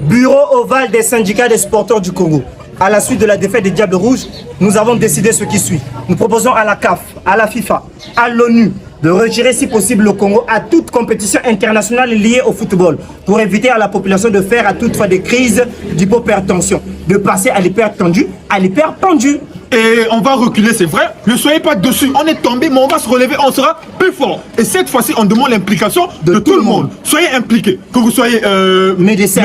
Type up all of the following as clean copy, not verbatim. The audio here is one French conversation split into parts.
Bureau ovale des syndicats des sporteurs du Congo. À la suite de la défaite des Diables Rouges, nous avons décidé ce qui suit. Nous proposons à la CAF, à la FIFA, à l'ONU de retirer si possible le Congo à toute compétition internationale liée au football pour éviter à la population de faire à toute fois des crises d'hypotension, de passer à l'hypertendu, à l'hypertendu. Et on va reculer, c'est vrai. Ne soyez pas dessus. On est tombé, mais on va se relever. On sera plus fort. Et cette fois-ci, on demande l'implication de tout le monde. Soyez impliqués. Que vous soyez médecin,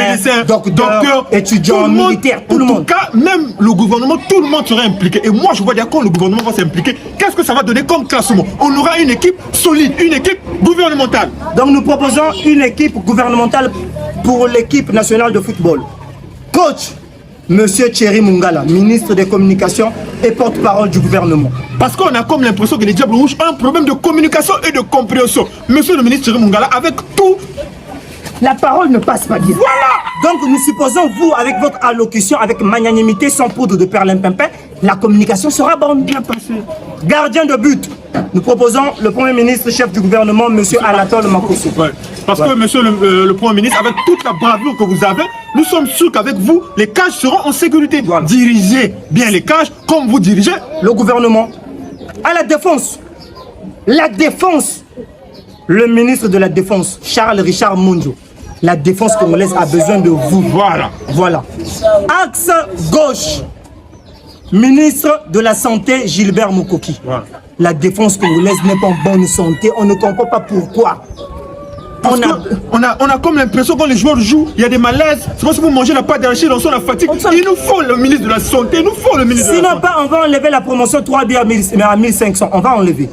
docteur, étudiant, militaire, tout le monde. En tout cas, même le gouvernement, tout le monde sera impliqué. Et moi, je vois dire quand le gouvernement va s'impliquer, qu'est-ce que ça va donner comme classement? On aura une équipe solide, une équipe gouvernementale. Donc nous proposons une équipe gouvernementale pour l'équipe nationale de football. Coach, Monsieur Thierry Mungala, ministre des Communications et porte-parole du gouvernement. Parce qu'on a comme l'impression que les Diables Rouges ont un problème de communication et de compréhension. Monsieur le ministre Thierry Mungala, avec tout... La parole ne passe pas bien. Voilà. Donc nous supposons, vous, avec votre allocution, avec magnanimité, sans poudre de perlimpinpin, la communication sera bonne. Bien passé. Gardien de but, nous proposons le Premier ministre, chef du gouvernement, Monsieur Anatole Makosso. Ouais. Parce que Monsieur le Premier ministre, avec toute la bravoure que vous avez, nous sommes sûrs qu'avec vous, les cages seront en sécurité. Voilà. Dirigez bien les cages comme vous dirigez le gouvernement. À la défense. La défense. Le ministre de la Défense, Charles Richard Munjo. La défense congolaise a besoin de vous. Voilà. Voilà. Axe gauche. Ministre de la Santé, Gilbert Mokoki. Voilà. La défense congolaise n'est pas en bonne santé. On ne comprend pas pourquoi. On a comme l'impression quand les joueurs jouent, il y a des malaises. C'est parce que vous mangez la pâte d'arachide, on sent la fatigue. Il nous faut le ministre de la Santé, il nous faut le ministre de la Santé. Sinon pas, on va enlever la promotion 3 billes à 1500. On va enlever.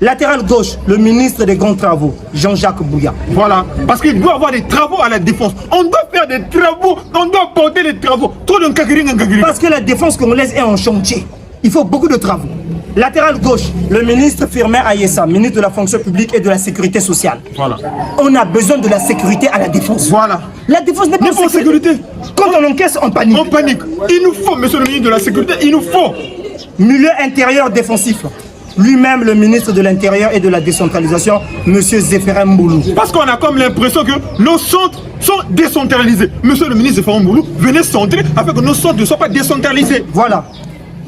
Latéral gauche, le ministre des Grands Travaux, Jean-Jacques Bouya. Voilà, parce qu'il doit y avoir des travaux à la défense. On doit faire des travaux, on doit porter les travaux. Trop d'un cagring. Parce que la défense congolaise est en chantier. Il faut beaucoup de travaux. Latéral gauche, le ministre Firmin Ayessa, ministre de la fonction publique et de la sécurité sociale. Voilà. On a besoin de la sécurité à la défense. Voilà. La défense n'est pas en sécurité. Quand on encaisse, on panique. On panique. Il nous faut, monsieur le ministre de la sécurité, il nous faut. Milieu intérieur défensif. Lui-même, le ministre de l'Intérieur et de la décentralisation, M. Zéphirin Mboulou. Parce qu'on a comme l'impression que nos centres sont décentralisés. Monsieur le ministre Zéphirin Mboulou, venez centrer afin que nos centres ne soient pas décentralisés. Voilà.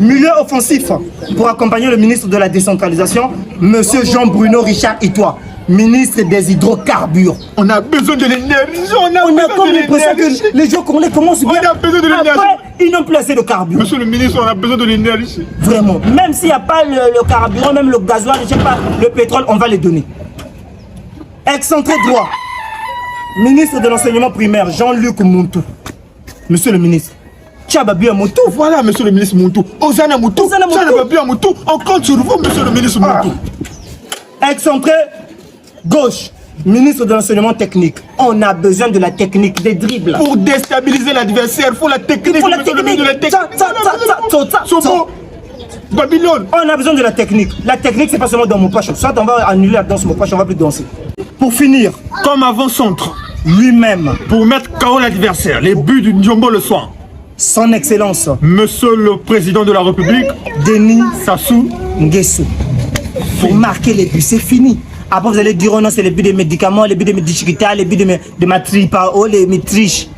Milieu offensif, pour accompagner le ministre de la décentralisation, M. Jean-Bruno Richard Itois, ministre des hydrocarbures. On a besoin de l'énergie. On a comme l'impression que les gens congolais commencent bien. On a besoin de l'énergie. Après, ils n'ont plus assez de carburant. Monsieur le ministre, on a besoin de l'énergie. Vraiment. Même s'il n'y a pas le carburant, même le gasoil, je sais pas, le pétrole, on va les donner. Excentré droit. Ministre de l'enseignement primaire, Jean-Luc Mountou. Monsieur le ministre. Tchababu Moutou. Voilà, monsieur le ministre Moutou. Ozana Moutou. Tchababu Moutou. On compte sur vous, monsieur le ministre Moutou. Excentré gauche. Ministre de l'enseignement technique. On a besoin de la technique, des dribbles. Pour déstabiliser l'adversaire, il faut la technique. Il faut la technique. Babylone. On a besoin de la technique. La technique, c'est pas seulement dans mon poche. Soit on va annuler la danse, mon poche, on va plus danser. Pour finir, comme avant-centre, lui-même, pour mettre KO l'adversaire, les buts du Ndiombo le soir. Son Excellence, Monsieur le Président de la République, Denis Sassou Nguesso. Pour marquer les buts, c'est fini. Après, vous allez dire, oh non, c'est les buts des médicaments, les buts des médicaments, les buts de ma tripa, oh, les triches.